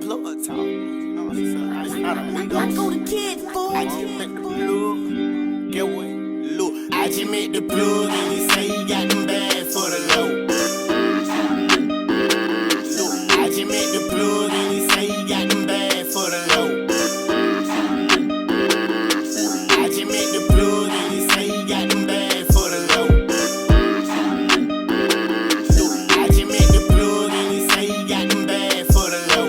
plug talk. I go to kid fool. I just met the plug. Get what? Look, I just met the plug and he say he got them bags for the low. Look, I just met the plug and he say he got them bags for the low. I just met the plug and he say he got them bags for the low. Look, I just met the plug and he say he got them bags for the low.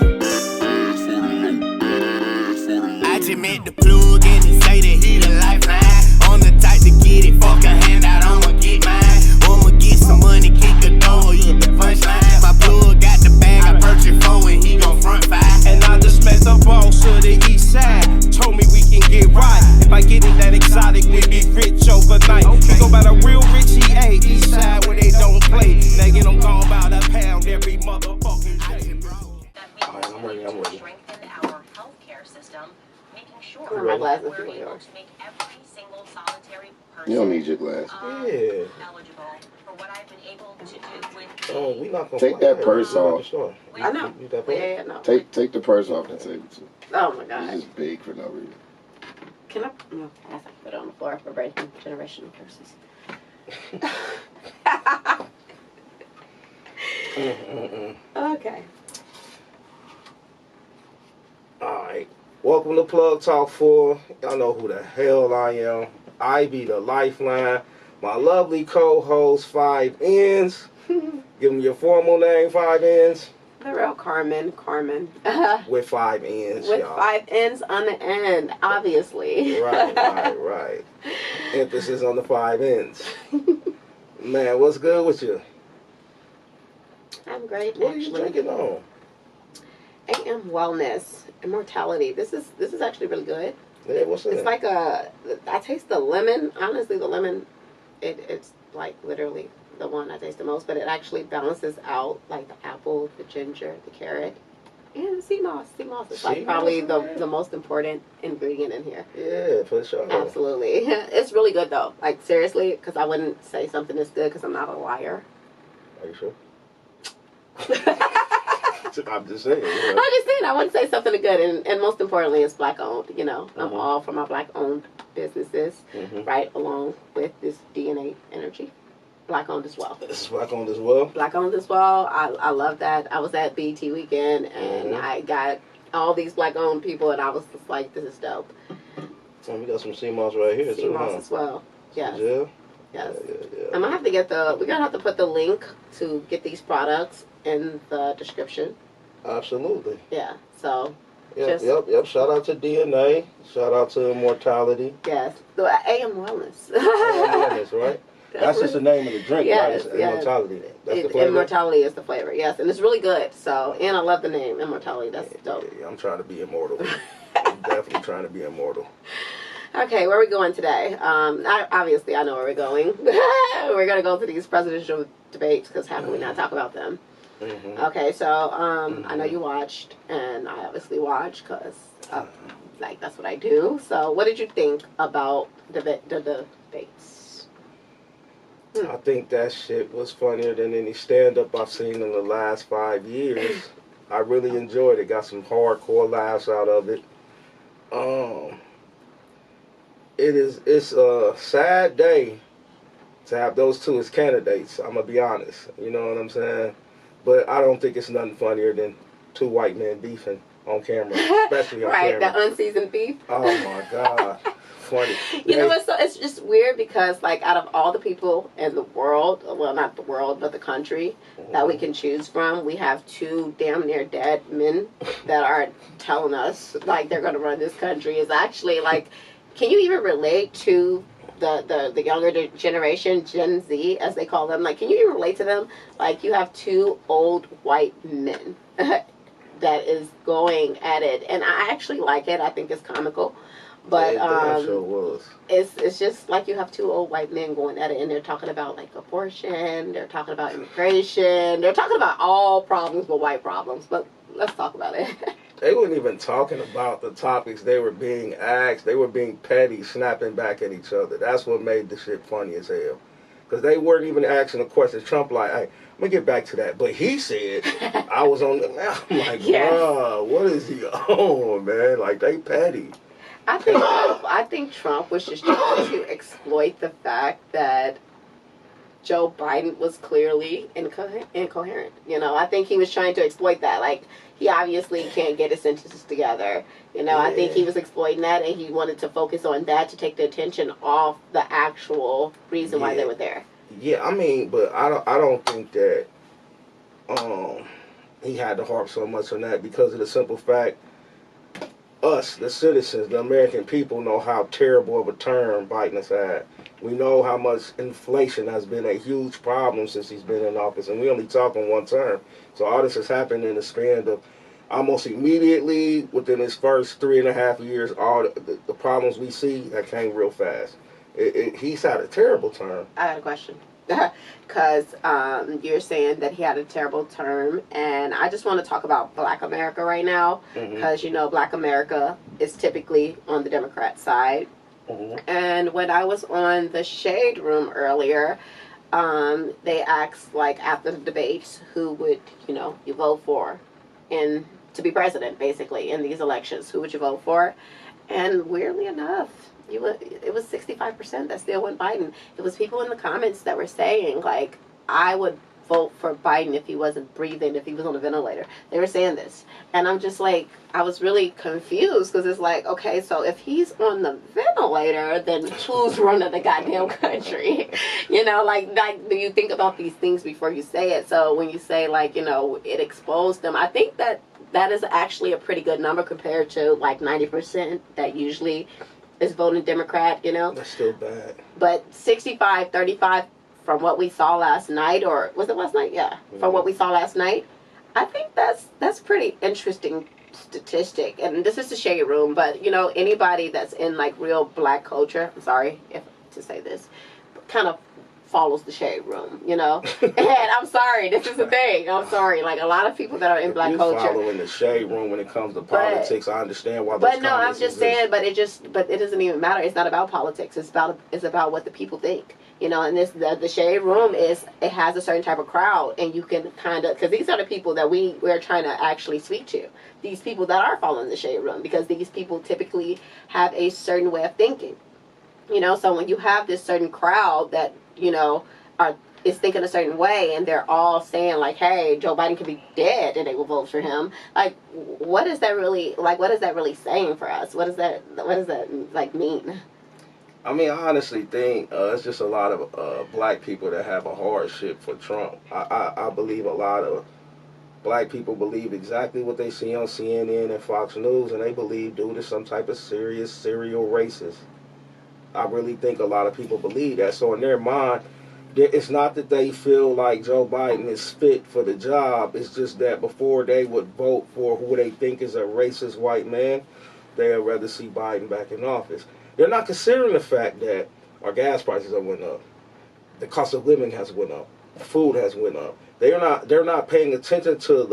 I just met the plug and he say that he the lifeline. I'm the type to get it, fuck a handout, I'ma get mine. I'ma get some money, kick a door, eat the punchline. My plug got the bag, I purchased for and he gon' front five. And I just met the boss of the east side. Told me we can get right. If I get it that exotic, we be rich overnight. We go by the real rich EA, east side where they don't play. They get them gone by the pound every motherfucking day. I'm ready. Strengthen our healthcare system, making sure My glasses we're are able to make every single solitary person You don't need your glass. Yeah. eligible for what I've been able to do with Oh, we not gonna Take that purse off. I know. Use that purse? Yeah, no. Take the purse off the table too. Oh my It's God. just big for no reason. Can I? No, I have to put it on the floor for breaking generational curses. Okay. Alright. Welcome to Plug Talk 4. Y'all know who the hell I am. I be the lifeline. My lovely co-host, 5 Ns. Give them your formal name, 5 Ns. The real Carmen. With 5 Ns, With y'all. 5 N's on the end, obviously. Right. Emphasis on the 5 N's. Man, what's good with you? I'm great, What are you actually. drinking on? Amwellness, immortality. This is actually really good. Yeah, what's in It's it? like I taste the lemon. Honestly, the lemon, it's like literally the one I taste the most, but it actually balances out like the apple, the ginger, the carrot, and the sea moss. Sea moss is like Sea probably moss, the most important ingredient in here. Yeah, for sure. Absolutely. It's really good though. Like seriously, because I wouldn't say something is good because I'm not a liar. Are you sure? I'm just saying. Yeah. I'm just saying, I wouldn't say something good, and most importantly, it's black owned. You know, I'm Mhm. all for my black owned businesses, Mhm. right along with this DNA energy. Black owned as well. This is black owned as well. Black owned as well. I love that. I was at BT weekend, and Mhm. I got all these black owned people, and I was just like, this is dope. And we got some sea moss right here Sea too, moss huh? as well. Yes. Yeah. Yes. Yeah. I'm gonna have to get we're gonna have to put the link to get these products in the description. Absolutely. Yeah. So Yep. Just- Shout out to DNA. Shout out to Immortality. yes, the AM Wellness. Wellness, right? That's just the name of the drink, right? Yes, It's yes. Immortality. That's the flavor. Immortality is the flavor, yes, and it's really good. So, and I love the name Immortality. That's dope. Yeah, I'm trying to be immortal. I'm definitely trying to be immortal. Okay, where are we going today? Obviously, I know where we're going. We're gonna go to these presidential debates because how can we not talk about them? Mm-hmm. Okay, so I know you watched, and I obviously watched because like that's what I do. So, what did you think about the debates? I think that shit was funnier than any stand-up I've seen in the last 5 years. I really enjoyed it. Got some hardcore laughs out of it. It's a sad day to have those two as candidates. I'm gonna be honest. You know what I'm saying? But I don't think it's nothing funnier than two white men beefing on camera, especially on Right, camera. the unseasoned beef. Oh my God, funny. You know what? So it's just weird because, like, out of all the people in the world, well, not the world, but the country that we can choose from, we have two damn near dead men that are telling us like they're going to run this country. Is actually like, can you even relate to the younger generation, Gen Z, as they call them? Like, can you even relate to them? Like, you have two old white men that is going at it, and I actually like it. I think it's comical. But It damn sure was. it's just like you have two old white men going at it, and they're talking about like abortion, they're talking about immigration, they're talking about all problems but white problems. But let's talk about it. They weren't even talking about the topics they were being asked. They were being petty, snapping back at each other. That's what made the shit funny as hell. because they weren't even asking the questions. Trump like, hey, let me get back to that. But he said, I was on the, I'm like, bruh, what is he on, man? Like, they petty. I think Trump was just trying to exploit the fact that Joe Biden was clearly incoherent. You know, I think he was trying to exploit that. Like, he obviously can't get his sentences together. You know, I think he was exploiting that, and he wanted to focus on that to take the attention off the actual reason why they were there. Yeah, I mean, but I don't think that he had to harp so much on that because of the simple fact us, the citizens, the American people, know how terrible of a term Biden has had. We know how much inflation has been a huge problem since he's been in office, and we only talk on one term. So all this has happened in the span of almost immediately within his first 3.5 years. All the problems we see that came real fast. He's had a terrible term. I got a question. Because you're saying that he had a terrible term, and I just want to talk about Black America right now, because you know Black America is typically on the Democrat side. And when I was on the Shade Room earlier, they asked, like, after the debates, who would you vote for in to be president, basically, in these elections. Who would you vote for? And weirdly enough, it was 65% that still went Biden. It was people in the comments that were saying, like, I would vote for Biden if he wasn't breathing, if he was on a ventilator. They were saying this. And I'm just like, I was really confused because it's like, okay, so if he's on the ventilator, then who's running the goddamn country? You know, like do you think about these things before you say it? So when you say, like, it exposed them, I think that is actually a pretty good number compared to, like, 90% that usually is voting Democrat, That's still bad. But 65-35 from what we saw last night, or was it last night? Yeah. From what we saw last night, I think that's pretty interesting statistic. And this is the Shade Room, but anybody that's in, like, real Black culture, I'm sorry to say this, kind of follows the Shade Room, and I'm sorry, this is the thing. I'm sorry, like, a lot of people that are in Black culture following the Shade Room when it comes to politics. I understand why. But no, I'm just saying. But it doesn't even matter. It's not about politics. It's about what the people think. And the Shade Room it has a certain type of crowd, and you can kind of, because these are the people that we're trying to actually speak to. These people that are following the Shade Room, because these people typically have a certain way of thinking. So when you have this certain crowd that is thinking a certain way, and they're all saying, like, hey, Joe Biden could be dead and they will vote for him. Like, what is that really saying for us? What does that like mean? I mean, I honestly think it's just a lot of Black people that have a hardship for Trump. I believe a lot of Black people believe exactly what they see on CNN and Fox News, and they believe due to some type of serious serial racist. I really think a lot of people believe that. So in their mind, it's not that they feel like Joe Biden is fit for the job. It's just that before they would vote for who they think is a racist white man, they'd rather see Biden back in office. They're not considering the fact that our gas prices have went up, the cost of living has went up, food has went up. They're not paying attention to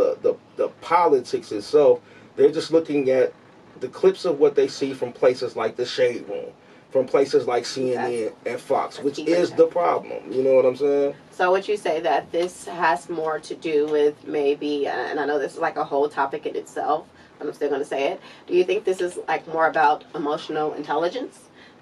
the politics itself. They're just looking at the clips of what they see from places like the Shade Room, from places like CNN and Fox, which is the problem. You know what I'm saying? So would you say that this has more to do with maybe, and I know this is like a whole topic in itself, but I'm still going to say it. Do you think this is like more about emotional intelligence?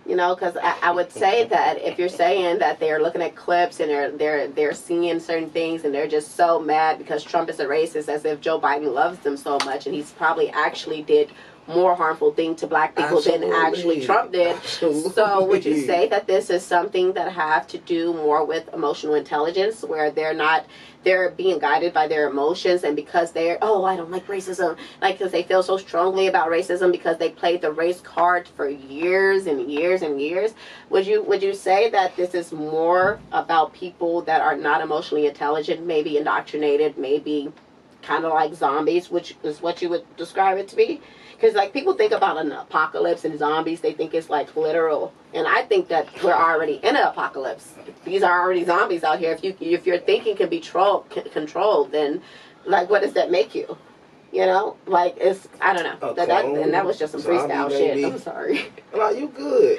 Because I would say that if you're saying that they're looking at clips and they're seeing certain things and they're just so mad because Trump is a racist, as if Joe Biden loves them so much, and he's probably actually did more harmful thing to Black people than actually Trump did. Absolutely. So would you say that this is something that have to do more with emotional intelligence, where they're being guided by their emotions, and because I don't like racism, like, because they feel so strongly about racism because they played the race card for years and years and years? Would you say that this is more about people that are not emotionally intelligent, maybe indoctrinated, maybe kind of like zombies, which is what you would describe it to be? Because, like, people think about an apocalypse and zombies, they think it's, like, literal. And I think that we're already in an apocalypse. These are already zombies out here. If your thinking can be controlled, then, like, what does that make you? You know, like it's I don't know. And that was just some Zombie, freestyle maybe. shit. I'm sorry. No, you good.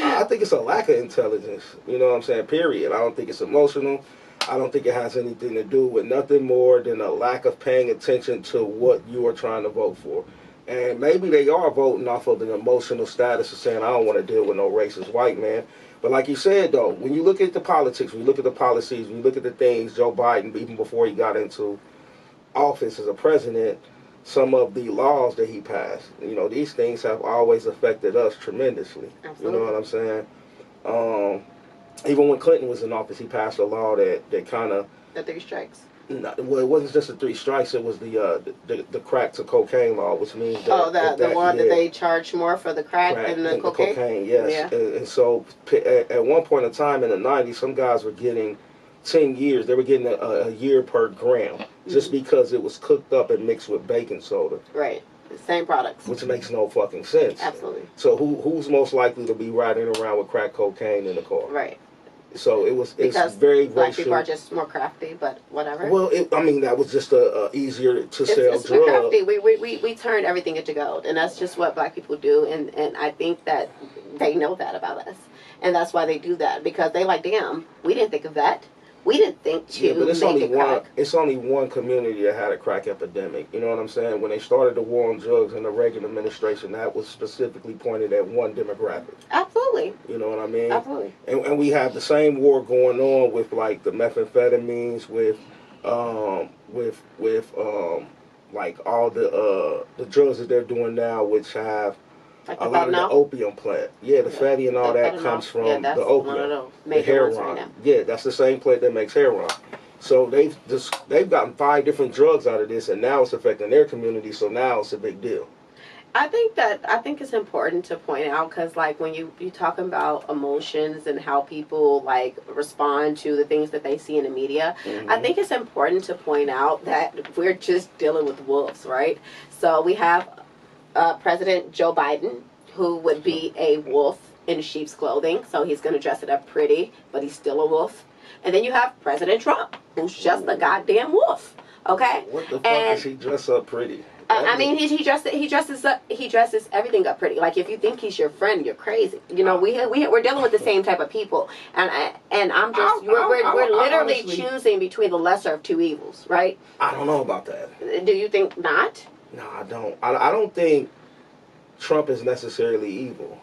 I think it's a lack of intelligence. You know what I'm saying? Period. I don't think it's emotional. I don't think it has anything to do with nothing more than a lack of paying attention to what you are trying to vote for. And maybe they are voting off of an emotional status of saying, I don't want to deal with no racist white man. But like you said, though, when you look at the politics, when you look at the policies, when you look at the things Joe Biden, even before he got into office as a president, some of the laws that he passed, you know, these things have always affected us tremendously. Absolutely. You know what I'm saying? Even when Clinton was in office, he passed a law that kind of... The 3 strikes. Well, it wasn't just the 3 strikes. It was the crack to cocaine law, which means that... the one that they charge more for the crack than the cocaine? Yes. Yeah. And so at one point in time in the 90s, some guys were getting 10 years. They were getting a year per gram just because it was cooked up and mixed with baking soda. Right. The same products. Which makes no fucking sense. Absolutely. So who's most likely to be riding around with crack cocaine in the car? Right. So it's because very black racial. people are just more crafty, but whatever. Well, that was just a easier to sell it's drug. Crafty. We turn everything into gold, and that's just what black people do. And I think that they know that about us, and that's why they do that, because they like, damn, we didn't think of that. We didn't think to but it's make only it crack. It's only one community that had a crack epidemic. You know what I'm saying? When they started the war on drugs in the Reagan administration, that was specifically pointed at one demographic. Absolutely. You know what I mean? Absolutely. And we have the same war going on with like the methamphetamines, with like all the drugs that they're doing now, which have like a lot of the opium plant. Yeah, the fatty and all that comes from the opium. The heroin. Right, yeah, that's the same plant that makes heroin. So they've gotten 5 different drugs out of this, and now it's affecting their community. So now it's a big deal. I think it's important to point out, because like when you talk about emotions and how people like respond to the things that they see in the media, I think it's important to point out that we're just dealing with wolves, right? So we have President Joe Biden, who would be a wolf in sheep's clothing, so he's going to dress it up pretty, but he's still a wolf. And then you have President Trump, who's just a goddamn wolf. Okay. What the fuck does he dress up pretty? I mean, he dresses everything up pretty. Like, if you think he's your friend, you're crazy. You know, we're dealing with the same type of people, and we're literally honestly choosing between the lesser of 2 evils, right? I don't know about that. Do you think not? No, I don't. I don't think Trump is necessarily evil.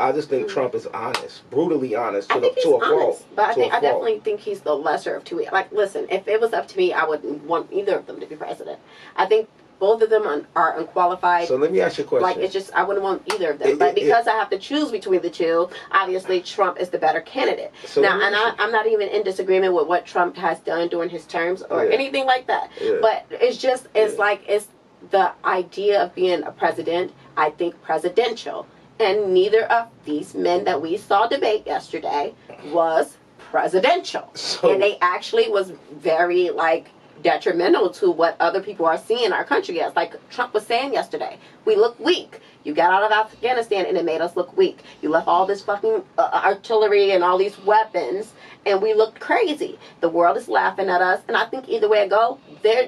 I just think Trump is honest, brutally honest, to a fault. But I definitely think he's the lesser of 2 evils. Like, listen, if it was up to me, I wouldn't want either of them to be president. I think both of them are unqualified. So let me ask you a question. Like, it's just, I wouldn't want either of them. But because I have to choose between the 2, obviously Trump is the better candidate. So now, and I'm not even in disagreement with what Trump has done during his terms or anything like that. Yeah. But it's just, it's like, it's the idea of being a president, I think presidential. And neither of these men that we saw debate yesterday was presidential. So, and they actually was very, like, detrimental to what other people are seeing our country as. Like Trump was saying yesterday, we look weak. You got out of Afghanistan and it made us look weak. You left all this fucking artillery and all these weapons and we looked crazy. The world is laughing at us, and I think either way it go,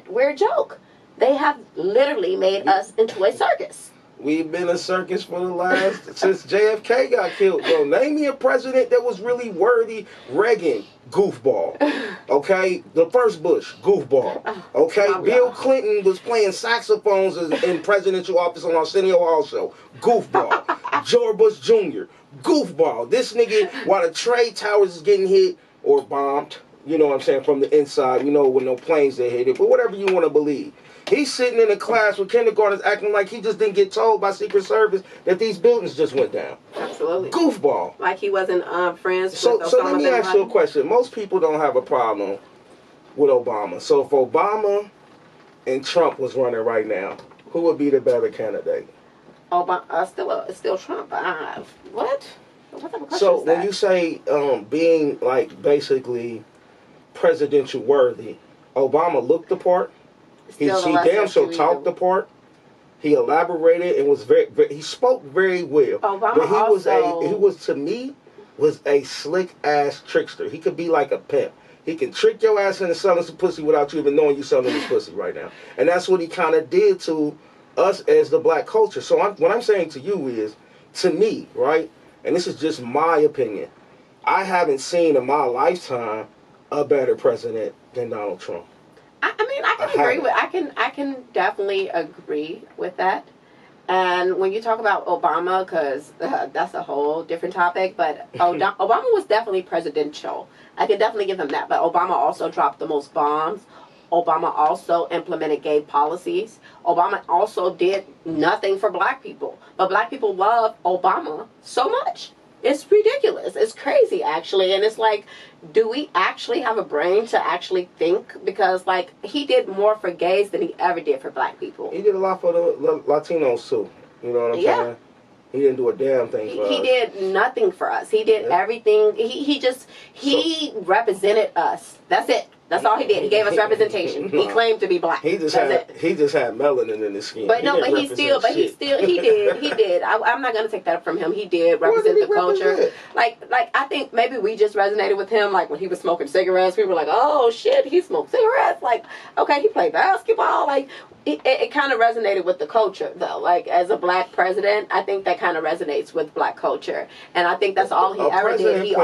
we're a joke. They have literally made us into a circus. We've been a circus for the last, since JFK got killed. Bro, name me a president that was really worthy. Reagan, goofball. Okay? The first Bush, goofball. Okay? Bill Clinton was playing saxophones in presidential office on Arsenio Hall show. Goofball. George Bush Jr., goofball. This nigga, while the trade towers is getting hit or bombed, you know what I'm saying, from the inside, you know, with no planes that hit it, but whatever you want to believe. He's sitting in a class with kindergartners acting like he just didn't get told by Secret Service that these buildings just went down. Absolutely. Goofball. Like he wasn't friends with Osama So let me bin ask Laden. you a question. Most people don't have a problem with Obama. So if Obama and Trump was running right now, who would be the better candidate? Obama, still Trump. What? What type of question So is that? when you say being like basically presidential worthy, Obama looked the part. He damn sure talked the part. He elaborated and was very he spoke very well. Obama but he also, was to me a slick ass trickster. He could be like a pimp. He can trick your ass into selling some pussy without you even knowing you selling this pussy right now. And that's what he kind of did to us as the black culture. So what I'm saying to you is, to me, right, and this is just my opinion, I haven't seen in my lifetime a better president than Donald Trump. I mean, I can definitely agree with that. And when you talk about Obama, because that's a whole different topic, but Obama was definitely presidential. I can definitely give him that. But Obama also dropped the most bombs. Obama also implemented gay policies. Obama also did nothing for black people. But black people love Obama so much. It's ridiculous. It's crazy, actually. And it's like, do we actually have a brain to actually think? Because, like, he did more for gays than he ever did for black people. He did a lot for the Latinos, too. You know what I'm saying? He didn't do a damn thing for us. He did nothing for us. He did everything. He represented us. That's it. That's all he did. He gave us representation. He claimed to be black. He just had melanin in his skin. But he did. I'm not gonna take that from him. He did represent the culture. Like I think maybe we just resonated with him. Like when he was smoking cigarettes, we were like, oh shit, he smoked cigarettes. Like, okay, he played basketball. Like it kind of resonated with the culture though. Like as a black president, I think that kind of resonates with black culture, and I think that's all he ever did. He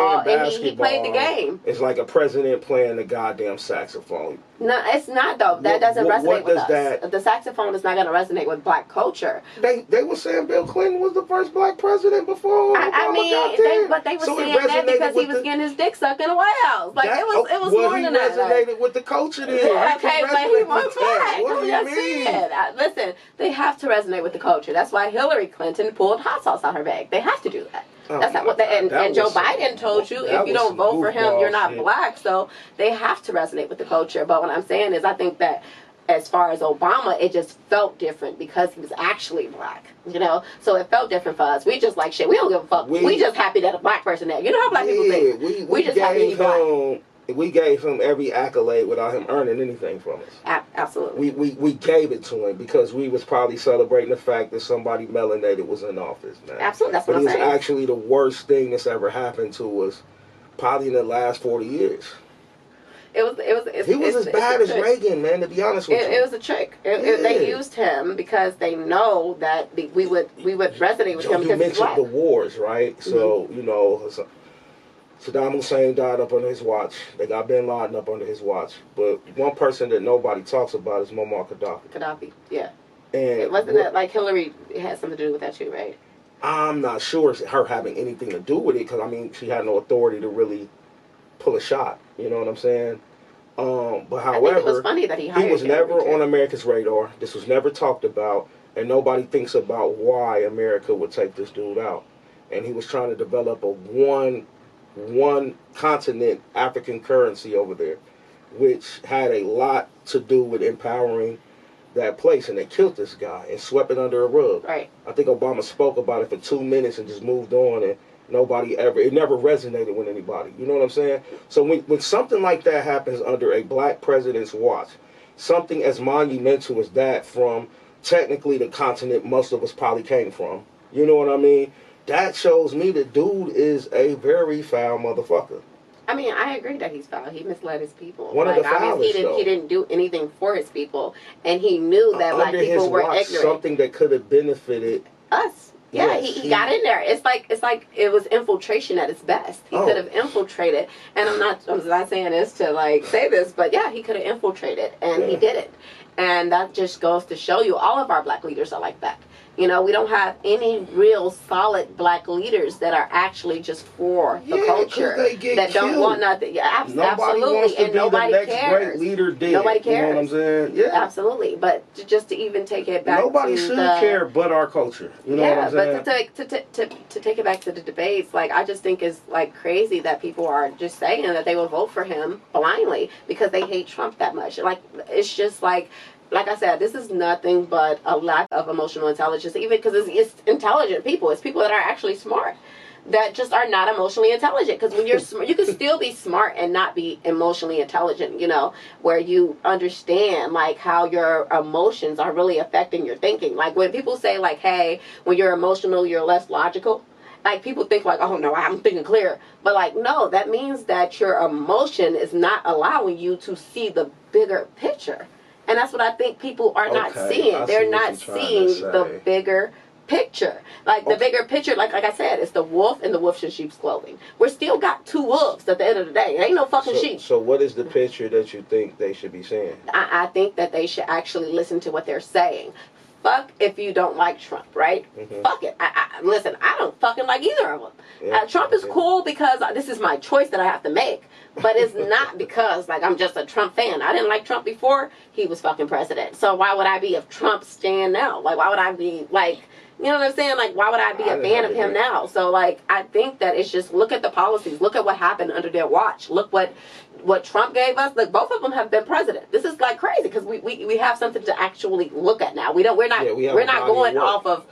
played the game. It's like a president playing the goddamn saxophone. No, it's not though. That doesn't resonate with us. The saxophone is not going to resonate with black culture. They were saying Bill Clinton was the first black president before. But they were saying that because he was getting his dick sucked in a White House. Like it was more than that. He resonated with the culture then. Okay, but he was black. What do you mean? Listen, they have to resonate with the culture. That's why Hillary Clinton pulled hot sauce out her bag. They have to do that. That's not what and Joe Biden told you, if you don't vote for him, you're not black. So they have to resonate with the culture. But what I'm saying is I think that as far as Obama, it just felt different because he was actually black, you know? So it felt different for us. We just like shit. We don't give a fuck. We just happy that a black person there. You know how black people think? We just happy he's black. We gave him every accolade without him earning anything from us. Absolutely. We gave it to him because we was probably celebrating the fact that somebody melanated was in office, man. Absolutely, that's what I'm saying. But it was actually the worst thing that's ever happened to us probably in the last 40 years. He was as bad as Reagan, man, to be honest with you. It was a trick. They used him because they know that we would resonate with him. You mentioned the wars, right? Mm-hmm. So, you know, Saddam Hussein died up under his watch. They got Bin Laden up under his watch. But one person that nobody talks about is Muammar Gaddafi. Gaddafi, yeah. And it wasn't that like Hillary had something to do with that too, right? I'm not sure it's her having anything to do with it because, I mean, she had no authority to really pull a shot. You know what I'm saying? But however, I think it was funny that he was never on America's radar. This was never talked about. And nobody thinks about why America would take this dude out. And he was trying to develop a one continent African currency over there, which had a lot to do with empowering that place, and they killed this guy and swept it under a rug. Right. I think Obama spoke about it for 2 minutes and just moved on, and it never resonated with anybody. You know what I'm saying? So when something like that happens under a black president's watch, something as monumental as that from technically the continent most of us probably came from, you know what I mean? That shows me that dude is a very foul motherfucker. I mean, I agree that he's foul. He misled his people. One of the foulest, he didn't do anything for his people, and he knew that black people were ignorant. Something that could have benefited us. Yeah, yes, he got in there. It's like it was infiltration at its best. He could have infiltrated, and I'm not saying this to like say this, but yeah, he could have infiltrated, and he did it. And that just goes to show you all of our black leaders are like that. You know, we don't have any real solid black leaders that are actually just for the culture that don't want nothing. Yeah, absolutely, and nobody cares. Great leader did. Nobody cares. You know what I'm saying? Yeah, absolutely. But just to even take it back, nobody should care but our culture. You know what I'm saying? But to take it back to the debates, like I just think it's like crazy that people are just saying that they will vote for him blindly because they hate Trump that much. Like it's just like I said, this is nothing but a lack of emotional intelligence, even because it's intelligent people. It's people that are actually smart that just are not emotionally intelligent. Because when you're smart, you can still be smart and not be emotionally intelligent, you know, where you understand, like, how your emotions are really affecting your thinking. Like, when people say, like, hey, when you're emotional, you're less logical. Like, people think like, oh no, I'm thinking clear. But like, no, that means that your emotion is not allowing you to see the bigger picture. And that's what I think people are not seeing. They're not seeing the bigger picture. Like, the bigger picture, like I said, it's the wolf and the wolf in sheep's clothing. We're still got two wolves at the end of the day. It ain't no fucking sheep. So what is the picture that you think they should be seeing? I think that they should actually listen to what they're saying. Fuck if you don't like Trump, right? Mm-hmm. Fuck it. Listen, I don't fucking like either of them. Yeah, Trump is cool because this is my choice that I have to make. But it's not because, like, I'm just a Trump fan. I didn't like Trump before he was fucking president. So why would I be a Trump stan now? Like, why would I be, like... You know what I'm saying? Like, why would I be a fan of him now? So, like, I think that it's just, look at the policies. Look at what happened under their watch. Look what Trump gave us. Like, both of them have been president. This is, like, crazy because we have something to actually look at now. We're not going off of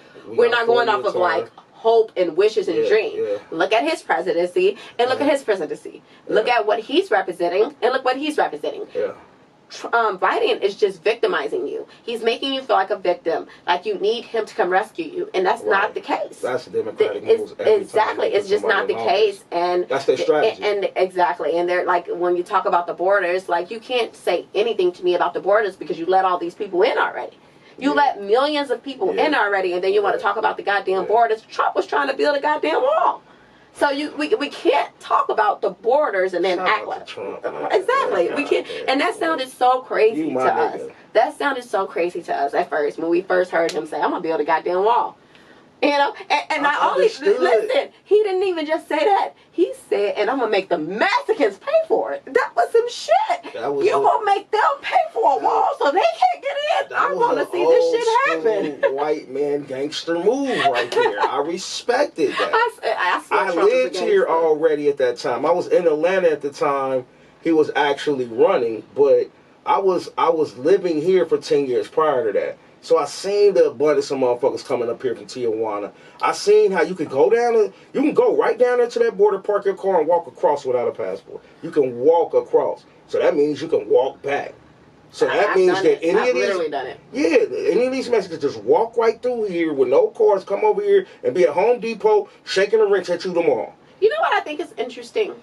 like hope and wishes and dreams. Yeah. Look at his presidency and look at his presidency. Yeah. Look at what he's representing and look what he's representing. Yeah. Biden is just victimizing you. He's making you feel like a victim, like you need him to come rescue you, and that's not the case. That's the Democratic moves. Exactly, it's just not the case, and that's their strategy. And exactly, and they're like, when you talk about the borders, like, you can't say anything to me about the borders because you let all these people in already. You let millions of people in already, and then you want to talk about the goddamn borders. Trump was trying to build a goddamn wall. So we can't talk about the borders and then act like exactly. We can't, and that sounded so crazy to us. That sounded so crazy to us at first when we first heard him say, "I'm gonna build a goddamn wall." You know, and not only listen, he didn't even just say that. He said, "And I'm gonna make the Mexicans pay for it." That was some shit. You gonna make them pay for a wall so they can't get in? I want to see this shit happen. White man gangster move right there. I respected that. I Trump lived here already at that time. I was in Atlanta at the time he was actually running, but I was living here for 10 years prior to that. So I seen the abundance of motherfuckers coming up here from Tijuana. I seen how you could go you can go right down there to that border, park your car, and walk across without a passport. You can walk across. So that means you can walk back. So that means that any of these Mexicans just walk right through here with no cars, come over here and be at Home Depot shaking a wrench at you tomorrow. You know what I think is interesting?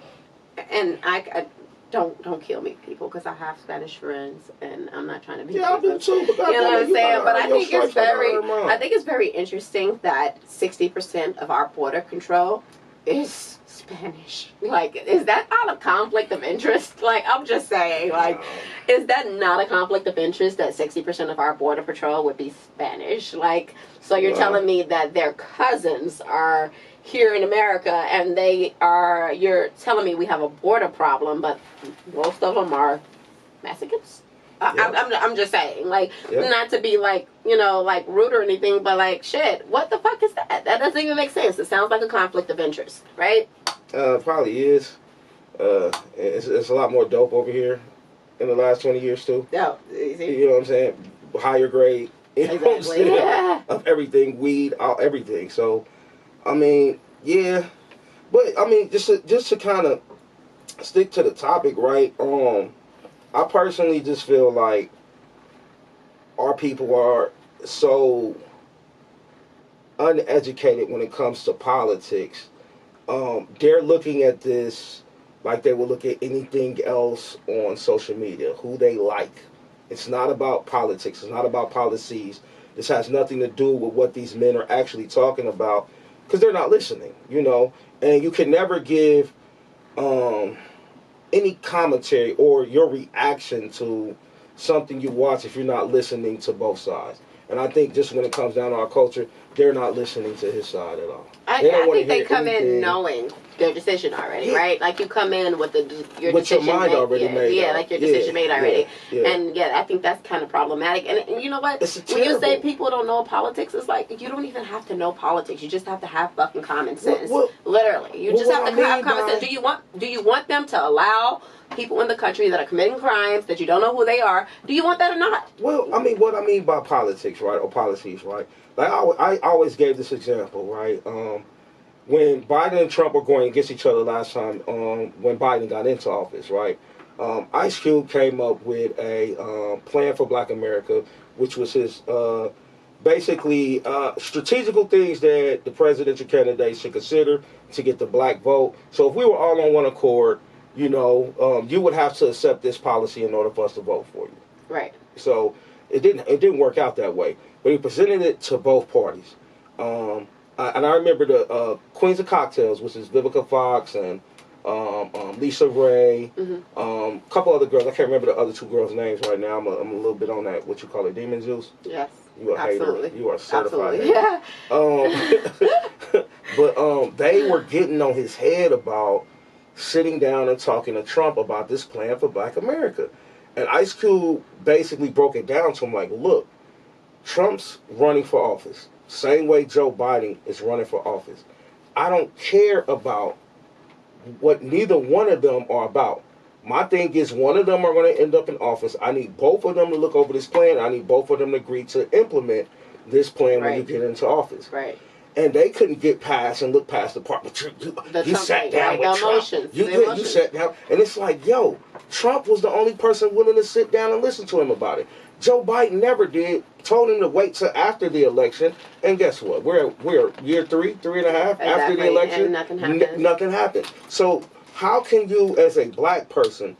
And I don't kill me, people, because I have Spanish friends, and I'm not trying to be. Yeah, I do too. But you know what I'm saying? But I think it's very interesting that 60% of our border control is Spanish. Like, is that not a conflict of interest? Like, I'm just saying, like, is that not a conflict of interest that 60% of our border patrol would be Spanish? Like, so you're telling me that their cousins are here in America, and you're telling me we have a border problem, but most of them are Mexicans? I'm just saying, like, not to be like, you know, like rude or anything, but like, shit, what the fuck is that? That doesn't even make sense. It sounds like a conflict of interest, right? Probably is. It's a lot more dope over here in the last 20 years too. Yeah, easy. You know what I'm saying? Higher grade, you know what I'm saying? Yeah. Of everything, weed, everything. So, I mean, yeah, but I mean, just to kind of stick to the topic, right? I personally just feel like our people are so uneducated when it comes to politics. They're looking at this like they would look at anything else on social media, who they like. It's not about politics. It's not about policies. This has nothing to do with what these men are actually talking about, because they're not listening, you know. And you can never give any commentary or your reaction to something you watch if you're not listening to both sides. And I think just when it comes down to our culture, they're not listening to his side at all. I think they come in knowing their decision already, right? Like, you come in with your decision your mind already made. Yeah, like your decision made already. And I think that's kind of problematic. And you know what? When you say people don't know politics, it's like, you don't even have to know politics. You just have to have fucking common sense. Literally, you just have to have common sense. Do you want them to allow people in the country that are committing crimes that you don't know who they are? Do you want that or not? Well, I mean, what I mean by politics, right, or policies, right? Like, I always gave this example, right? When Biden and Trump were going against each other last time, when Biden got into office, right? Ice Cube came up with a plan for Black America, which was his basically strategical things that the presidential candidates should consider to get the black vote. So if we were all on one accord, you know, you would have to accept this policy in order for us to vote for you. Right. So it didn't work out that way. But he presented it to both parties. And I remember the Queens of Cocktails, which is Vivica Fox and Lisa Ray, a couple other girls. I can't remember the other two girls' names right now. I'm a little bit on that, what you call it, demon juice. Yes. You a absolutely. hater. You are a certified Absolutely. hater. But they were getting on his head about sitting down and talking to Trump about this plan for Black America. And Ice Cube basically broke it down to him like, look, Trump's running for office. Same way Joe Biden is running for office. I don't care about what neither one of them are about. My thing is one of them are going to end up in office. I need both of them to look over this plan. I need both of them to agree to implement this plan when you get into office. Right. And they couldn't get past and look past the part. But you sat down with Trump. You sat down. And it's like, yo, Trump was the only person willing to sit down and listen to him about it. Joe Biden never did. Told him to wait till after the election. And guess what? We're year 3.5 after the election. And nothing happened. Nothing happened. So how can you, as a black person,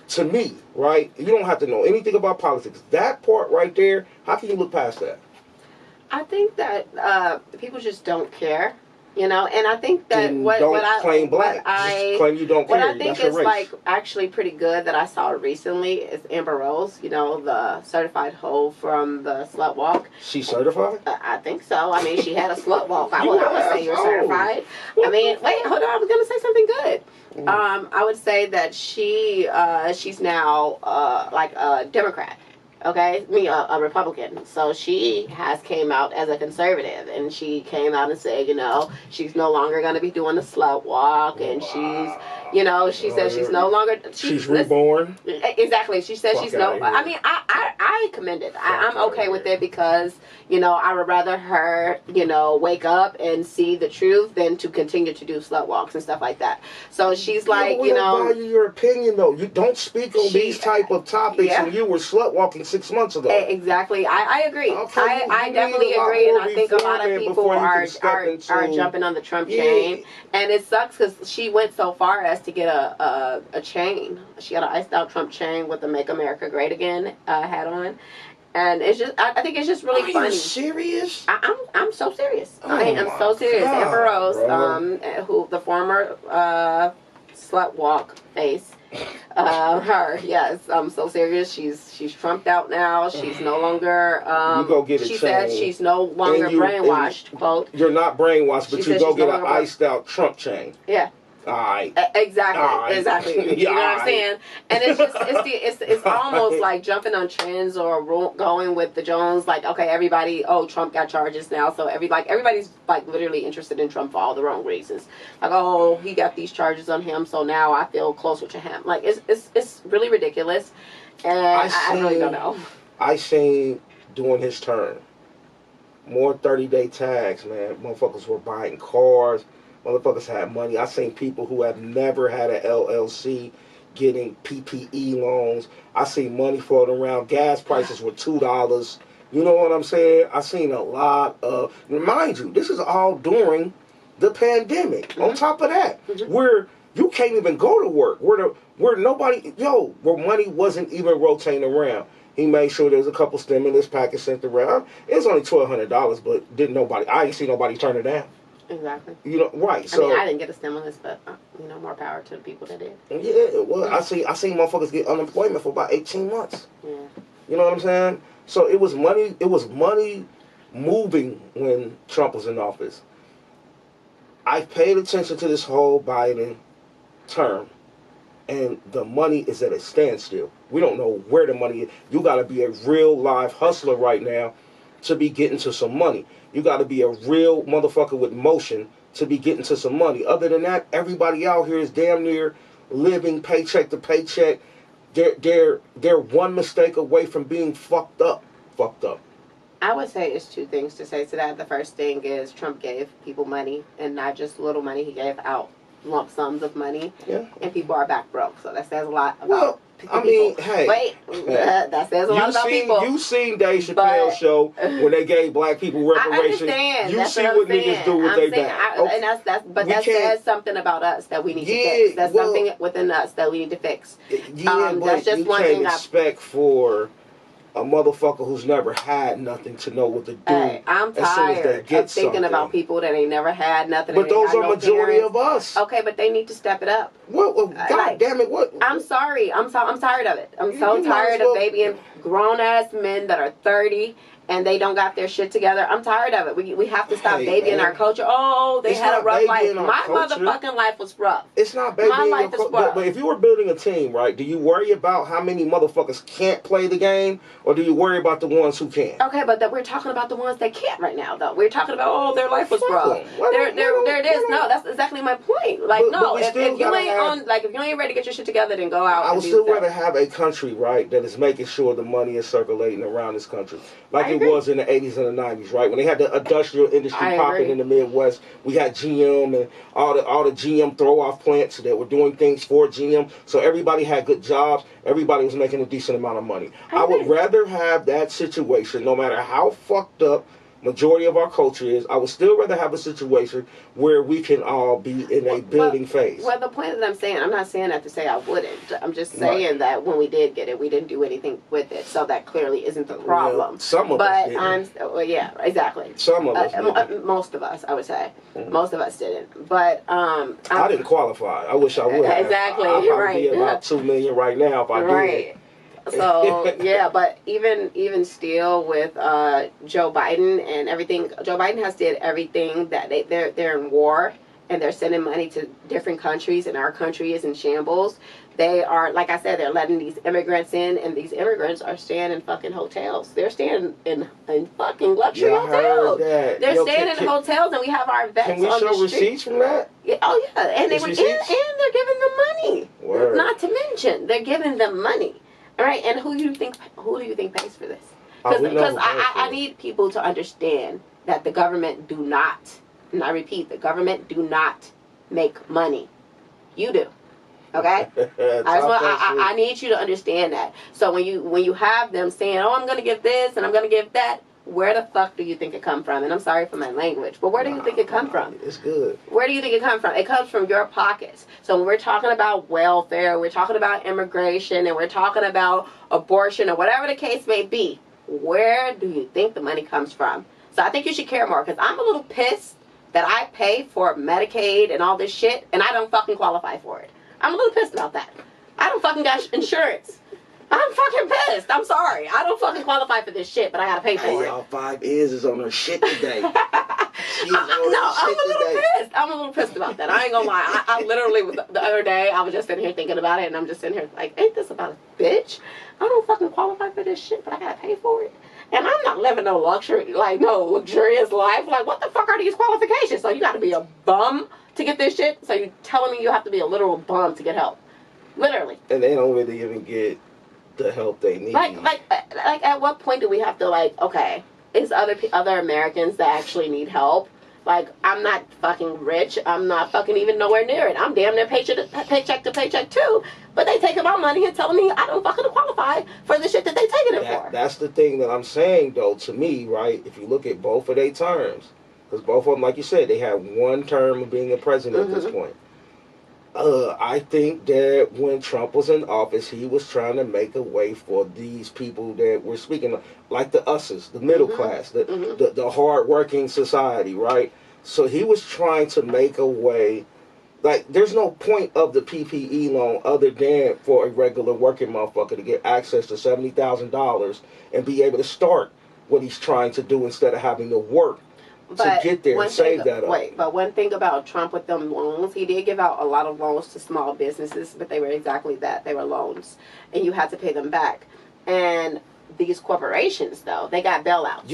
to me, right, you don't have to know anything about politics. That part right there, how can you look past that? I think that people just don't care, you know, and I think that don't claim black. Just claim you don't care. What I think is like actually pretty good that I saw recently is Amber Rose, you know, the certified hoe from the slut walk. She's certified? I think so. I mean, she had a slut walk. I would say you're certified. I mean, wait, hold on. I was gonna say something good. I would say that she's now like a Democrat. Okay, a Republican. So she has came out as a conservative, and she came out and said, you know, she's no longer going to be doing the slut walk, and she's, you know, she said she's no longer. She's reborn. Exactly. She said she's no. I mean, I commend it. I'm okay with it because, you know, I would rather her, you know, wake up and see the truth than to continue to do slut walks and stuff like that. So she's like, you know, value your opinion though. You don't speak on these type of topics, and you were slut walking 6 months ago. Exactly. I agree. I definitely agree, and I think a lot of people are jumping on the Trump chain, and it sucks because she went so far as to get a chain. She got an iced out Trump chain with the "Make America Great Again" hat on. And it's just, I think it's just really funny. Are you serious? I'm so serious. I am so serious. God, Amber Rose, who the former slut walk face. Her, yes, I'm so serious. She's trumped out now. She's no longer. You go get a she chain. said she's no longer brainwashed. Quote. You're not brainwashed, but you go get an iced out Trump chain. Yeah. All right. Exactly. Exactly. You know what I'm saying? And it's just it's almost like jumping on trends or going with the Jones. Like, okay, everybody. Oh, Trump got charges now, so everybody's like literally interested in Trump for all the wrong reasons. Like, oh, he got these charges on him, so now I feel closer to him. Like, it's really ridiculous, and I really don't know. I seen during his term more 30-day tags, man. Motherfuckers were buying cars. Motherfuckers had money. I seen people who have never had an LLC getting PPE loans. I seen money floating around. Gas prices were $2. You know what I'm saying? I seen a lot of. Mind you, this is all during the pandemic. Mm-hmm. On top of that, where you can't even go to work. Where nobody, where money wasn't even rotating around. He made sure there was a couple stimulus packages sent around. It was only $1,200, but I ain't see nobody turn it down. Exactly. You know, right? So I mean, I didn't get a stimulus, but you know, more power to the people that did. Yeah, well, I seen motherfuckers get unemployment for about 18 months. Yeah. You know what I'm saying? So it was money. It was money moving when Trump was in office. I paid attention to this whole Biden term, and the money is at a standstill. We don't know where the money is. You got to be a real live hustler right now to be getting to some money. You got to be a real motherfucker with motion to be getting to some money. Other than that, everybody out here is damn near living paycheck to paycheck. They're one mistake away from being fucked up. I would say it's two things to say to that. The first thing is Trump gave people money, and not just little money. He gave out lump sums of money, and people are back broke. So that says a lot about I mean, hey. Wait, that says a lot about people. You seen Dave Chappelle's show when they gave black people reparations. I understand. You that's see what niggas do with their back. And that says something about us that we need to fix. That's something within us that we need to fix. Yeah, but that's just you one can't thing expect for a motherfucker who's never had nothing to know what to do. Hey, I'm tired of thinking about people that ain't never had nothing. But those are majority of us. Okay, but they need to step it up. Well, God damn it! What? I'm sorry. I'm tired of it. I'm so tired of babying grown ass men that are 30 and they don't got their shit together. I'm tired of it. We have to stop babying our culture. Oh, they had a rough life. My motherfucking life was rough. It's not babying my life is rough. But if you were building a team, right, do you worry about how many motherfuckers can't play the game, or do you worry about the ones who can? Okay, but we're talking about the ones that can't right now, though. We're talking about, their life was rough. There it is. No, that's exactly my point. Like, no, if you ain't ready to get your shit together, then go out. I would still rather have a country, right, that is making sure the money is circulating around this country. Like it was in the 80s and the 90s, right? When they had the industrial industry popping in the Midwest, we had GM and all the GM throw-off plants that were doing things for GM. So everybody had good jobs. Everybody was making a decent amount of money. I would rather have that situation, no matter how fucked up majority of our culture is. I would still rather have a situation where we can all be in a building phase. Well, the point that I'm saying, I'm not saying that to say I wouldn't. I'm just saying that when we did get it, we didn't do anything with it. So that clearly isn't the problem. Well, some of us didn't. Yeah, exactly. Some of us didn't. Most of us, I would say. Most of us didn't. But I didn't qualify. I wish I would have. Exactly. I'd probably be about 2 million right now if I did. Right. So yeah, but even still with Joe Biden and everything, Joe Biden has did everything that they're in war and they're sending money to different countries and our country is in shambles. They are, like I said, they're letting these immigrants in, and these immigrants are staying in fucking hotels. They're staying in fucking luxury hotels. They're staying in hotels, and we have our vets on the street. Can we show receipts from that? Yeah, oh yeah, and they're giving them money. Word. Not to mention, they're giving them money. All right, and who do you think pays for this? Because I need people to understand that the government do not, and I repeat, the government do not make money. You do. Okay? I need you to understand that. So when you have them saying, oh, I'm going to give this and I'm going to give that, where the fuck do you think it come from? And I'm sorry for my language, but where do you think it come from? It's good. Where do you think it come from? It comes from your pockets. So when we're talking about welfare, we're talking about immigration, and we're talking about abortion or whatever the case may be, where do you think the money comes from? So I think you should care more, because I'm a little pissed that I pay for Medicaid and all this shit, and I don't fucking qualify for it. I'm a little pissed about that. I don't fucking got insurance. I'm fucking pissed. I'm sorry. I don't fucking qualify for this shit, but I gotta pay for it. Y'all 5 ears is on her shit today. I'm a little pissed about that. I ain't gonna lie. I literally, the other day, I was just sitting here thinking about it, and I'm just sitting here like, ain't this about a bitch? I don't fucking qualify for this shit, but I gotta pay for it. And I'm not living no luxurious life. Like, what the fuck are these qualifications? So you gotta be a bum to get this shit? So you telling me you have to be a literal bum to get help? Literally. And they don't really even get the help they need. Like at what point do we have to, like, okay, is other Americans that actually need help? Like, I'm not fucking rich. I'm not fucking even nowhere near it. I'm damn near paycheck to paycheck too. But they taking my money and telling me I don't fucking qualify for the shit that they taking it for. That's the thing that I'm saying, though, to me, right? If you look at both of their terms, because both of them, like you said, they have one term of being a president at this point. I think that when Trump was in office, he was trying to make a way for these people that we're speaking of, like the us's, the middle class, the hard-working society, right? So he was trying to make a way. Like, there's no point of the PPE loan other than for a regular working motherfucker to get access to $70,000 and be able to start what he's trying to do instead of having to work to get there and save that up. Wait, but one thing about Trump with them loans, he did give out a lot of loans to small businesses, but they were exactly that. They were loans, and you had to pay them back. And these corporations, though, they got bailouts.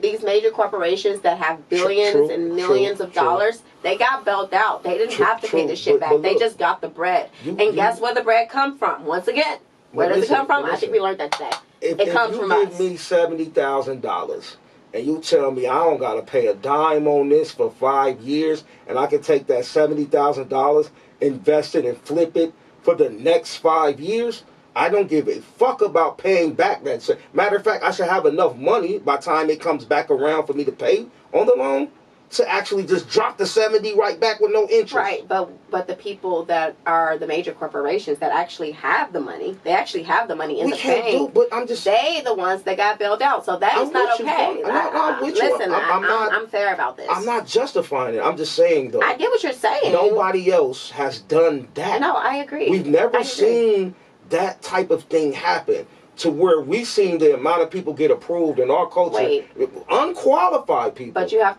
These major corporations that have billions and millions of dollars, they got bailed out. They didn't have to pay the shit back. They just got the bread. Guess where the bread come from? Once again, where does it come from? I think we learned that today. It comes from us. If you give me $70,000 and you tell me I don't got to pay a dime on this for 5 years, and I can take that $70,000, invest it, and flip it for the next 5 years, I don't give a fuck about paying back that shit. Matter of fact, I should have enough money by the time it comes back around for me to pay on the loan to actually just drop the 70 right back with no interest. Right, but the people that are the major corporations that actually have the money, they actually have the money in We the can't bank. do, but I'm just. They the ones that got bailed out, so that is I'm not with you, okay. bro. I'm with you. Listen, I'm fair about this. I'm not justifying it. I'm just saying though. I get what you're saying. Nobody else has done that. No, I agree. We've never I agree. seen that type of thing happen to where we've seen the amount of people get approved in our culture. Wait. Unqualified people. But you have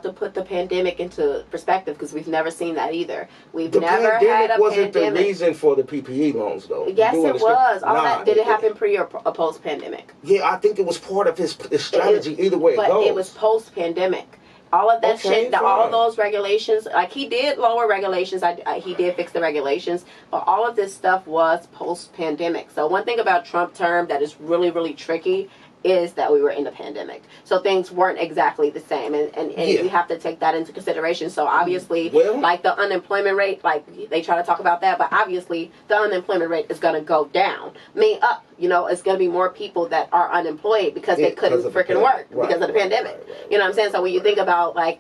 to put the pandemic into perspective because we've never seen that either. We've The never had pandemic a wasn't pandemic. the reason for the PPE loans, though. Yes, You do it was. All Nah, that did it happen pre or post pandemic? Yeah, I think it was part of his strategy. Either way it But goes. it was post pandemic. All of that Okay, shit, all fine. of those regulations, like he did lower regulations. He did fix the regulations, but all of this stuff was post pandemic. So one thing about Trump term that is really, really tricky is that we were in the pandemic. So things weren't exactly the same. And Yeah. we have to take that into consideration. So obviously, Well- like the unemployment rate, like they try to talk about that, but obviously the unemployment rate is going to go down. I mean, up. You know, it's going to be more people that are unemployed because they couldn't freaking work because of the pandemic. You know what I'm saying? So when you think about like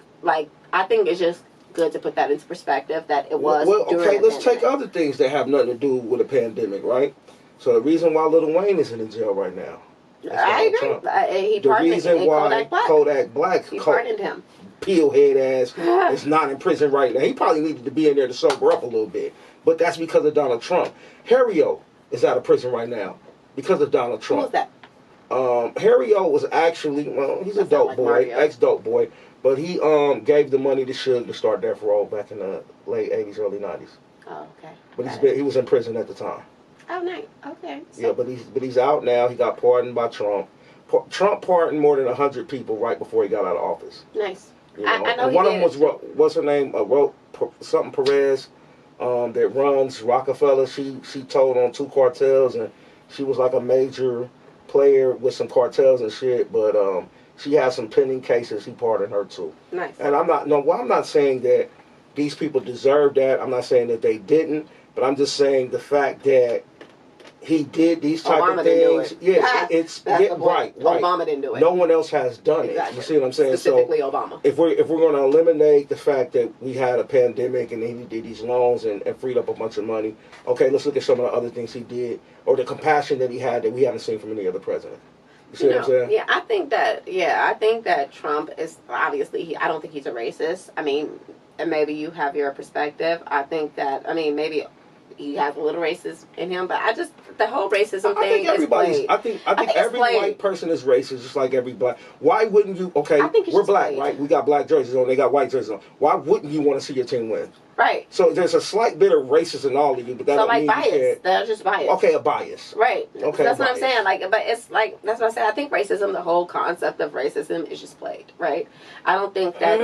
I think it's just good to put that into perspective that it was during okay, the let's take pandemic. other things that have nothing to do with a pandemic, right? So the reason why Lil Wayne isn't in jail right now. is I Donald agree. Trump. He The pardoned reason why Kodak Black. Kodak Black, He pardoned him. peelhead ass, is not in prison right now. He probably needed to be in there to sober up a little bit. But that's because of Donald Trump. Harry-O is out of prison right now because of Donald Who Trump. was that? Harry-O was actually, well, he's a That sound dope like boy, Mario. ex-dope boy. But he gave the money to Suge to start Death Row back in the late 80s, early 90s. Oh, okay. But he was in prison at the time. Oh, nice. Okay. So, Yeah, but he's out now. He got pardoned by Trump. Trump pardoned more than 100 people right before he got out of office. nice. You know? I know and he one did. of them was what's her name? Something Perez, that runs Rockefeller. She told on 2 cartels, and she was like a major player with some cartels and shit. But she has some pending cases. He pardoned her too. Nice. And I'm not saying that these people deserve that. I'm not saying that they didn't. But I'm just saying the fact that he did these type Obama of didn't do things. it. Yeah, it's That's the point. right. Obama didn't do it. No one else has done Exactly. it. You see what I'm saying? Specifically So Obama. if we're going to eliminate the fact that we had a pandemic and then he did these loans and freed up a bunch of money, okay, let's look at some of the other things he did or the compassion that he had that we haven't seen from any other president. You see what I'm saying? Yeah, I think that Trump is obviously I don't think he's a racist. I mean, and maybe you have your perspective. I think that maybe he has a little racism in him, but the whole racism I thing think everybody's. is played. I think it's every played. white person is racist, just like every black. Why wouldn't you? Okay, I think it's we're just black, played. right? We got black jerseys on. They got white jerseys on. Why wouldn't you want to see your team win? Right. So there's a slight bit of racism in all of you, but that So don't like mean bias. you can't. They're just bias. Okay, a bias. Right. Okay, That's what I'm bias. saying. Like, but it's like that's what I'm saying. I think racism, the whole concept of racism, is just played. Right. I don't think that.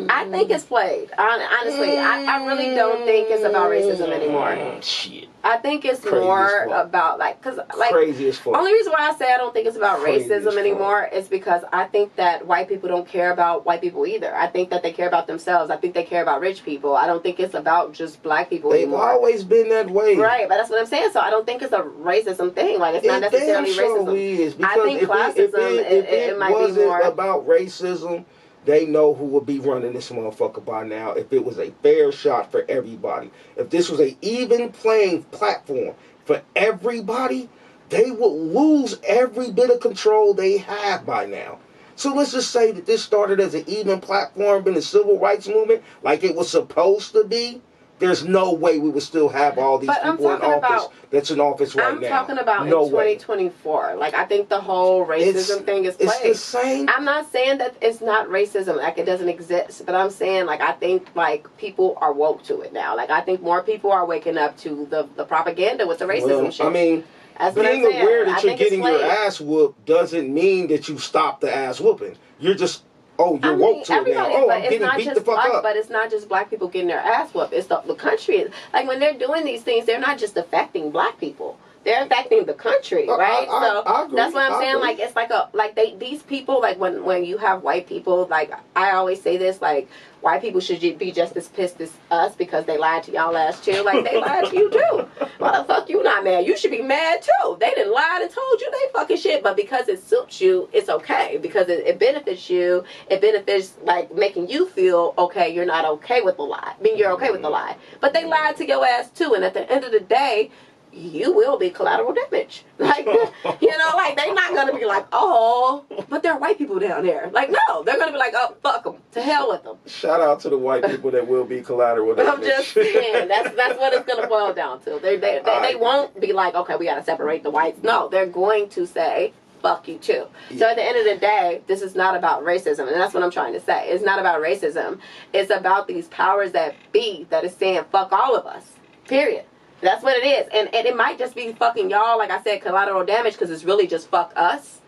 I think it's played. Honestly, I really don't think it's about racism anymore. Shit. I think it's Crazy more as fuck. about because Crazy as fuck. only reason why I say I don't think it's about Crazy as racism fuck. anymore is because I think that white people don't care about white people either. I think that they care about themselves. I think they care about rich people. I don't think it's about just black people They've anymore. always been that way. Right, but that's what I'm saying. So I don't think it's a racism thing. Like it's not It necessarily damn sure racism. is, because I think if classism it might be wasn't more about racism, they know who would be running this motherfucker by now if it was a fair shot for everybody. If this was a even playing platform for everybody, they would lose every bit of control they have by now. So let's just say that this started as an even platform in the civil rights movement like it was supposed to be. There's no way we would still have all these But I'm people in talking office about- that's in office right I'm now. talking about no in way. 2024. Like I think the whole racism thing is It's played. the same. I'm not saying that it's not racism, like it doesn't exist, but I'm saying like I think like people are woke to it now. Like I think more people are waking up to the propaganda with the racism Well, shit. I mean, That's what I'm being saying. aware I that you're think it's getting your played. ass whooped doesn't mean that you stop the ass whooping. You're just, you're I mean, woke to it now. everybody, Oh, but I'm it's getting not beat just the fuck black, up. but it's not just black people getting their ass whooped. It's the country. Like when they're doing these things, they're not just affecting black people. they're affecting the country, right? I agree. That's what I'm I saying. agree. Like, it's like these people, like when you have white people, like I always say this, like white people should be just as pissed as us because they lied to y'all ass too. Like they lied to you too. Why the fuck you not mad? You should be mad too. They didn't lie and told you they fucking shit, but because it suits you, it's okay because it benefits you. It benefits like making you feel okay. You're not okay with the lie. I mean, you're okay with the lie, but they lied to your ass too. And at the end of the day, you will be collateral damage. Like, you know, like, they're not going to be like, oh, but there are white people down there. Like, no, they're going to be like, oh, fuck them. To hell with them. Shout out to the white people that will be collateral damage. I'm just saying, that's what it's going to boil down to. They won't be like, okay, we got to separate the whites. No, they're going to say, fuck you too. Yeah. So at the end of the day, this is not about racism, and that's what I'm trying to say. It's not about racism. It's about these powers that be that is saying, fuck all of us. Period. That's what it is. And it might just be fucking y'all, like I said, collateral damage, because it's really just fuck us.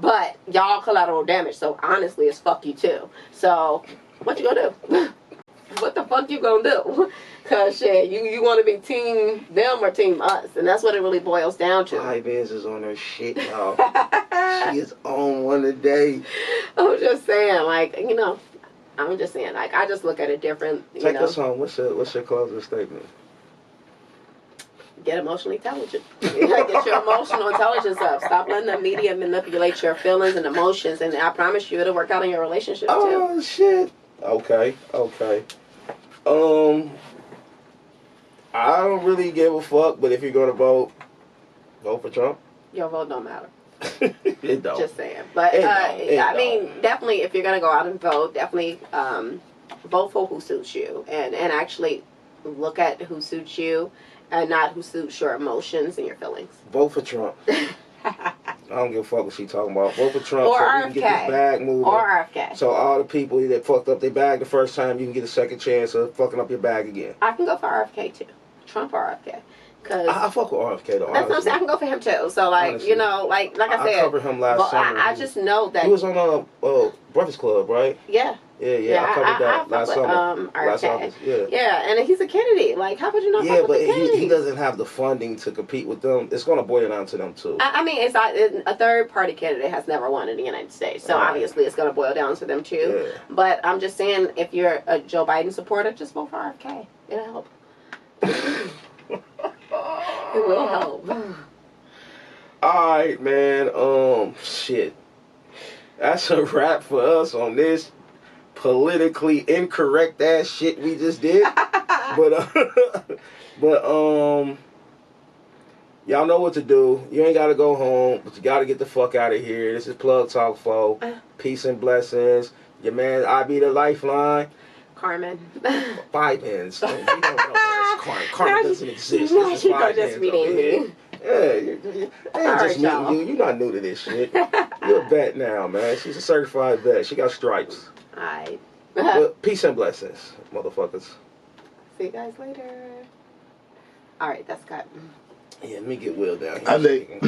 But y'all collateral damage, so honestly, it's fuck you too. So, what you gonna do? What the fuck you gonna do? Because shit, you want to be team them or team us. And that's what it really boils down to. High Benz is on her shit, y'all. She is on one today. I'm just saying, like, you know, I'm just saying, like, I just look at it different. Take us home. What's your closing statement? Get emotionally intelligent. Get your emotional intelligence up. Stop letting the media manipulate your feelings and emotions, and I promise you it'll work out in your relationship too. Oh shit. Okay. I don't really give a fuck, but if you're gonna vote for Trump. Your vote don't matter. It don't. Just saying. But I mean, definitely if you're gonna go out and vote, definitely vote for who suits you, and actually look at who suits you. And not who suits your emotions and your feelings. Vote for Trump. I don't give a fuck what she talking about. Vote for Trump or so RFK. we can get this bag moving. Or RFK. So all the people that fucked up their bag the first time, you can get a second chance of fucking up your bag again. I can go for RFK too. Trump or RFK. Cause I fuck with RFK though. That's what I'm saying. I can go for him too. So like, honestly, you know, like I said, I covered him last summer. I just know that he was on Breakfast Club, right? Yeah. Yeah. I covered that last summer. Last August. Yeah. Yeah, and he's a Kennedy. Like, how could you not? Yeah, but he doesn't have the funding to compete with them. It's going to boil down to them too. I mean, it's not, a third party candidate has never won in the United States, so obviously it's going to boil down to them too. Yeah. But I'm just saying, if you're a Joe Biden supporter, just vote for RFK. It'll help. It will help. Alright, man. Shit. That's a wrap for us on this politically incorrect ass shit we just did. but y'all know what to do. You ain't gotta go home, but you gotta get the fuck out of here. This is Plug Talk 4. Peace and blessings. Your man, I be the Lifeline. Carmen. 5 pins. You don't know what Carmen. Carmen doesn't exist. No, you are just meeting me. Yeah, I ain't just meeting you. You're not new to this shit. You're a vet now, man. She's a certified vet. She got stripes. Alright. But peace and blessings, motherfuckers. See you guys later. Alright, that's cut. Yeah, let me get Will down here. I think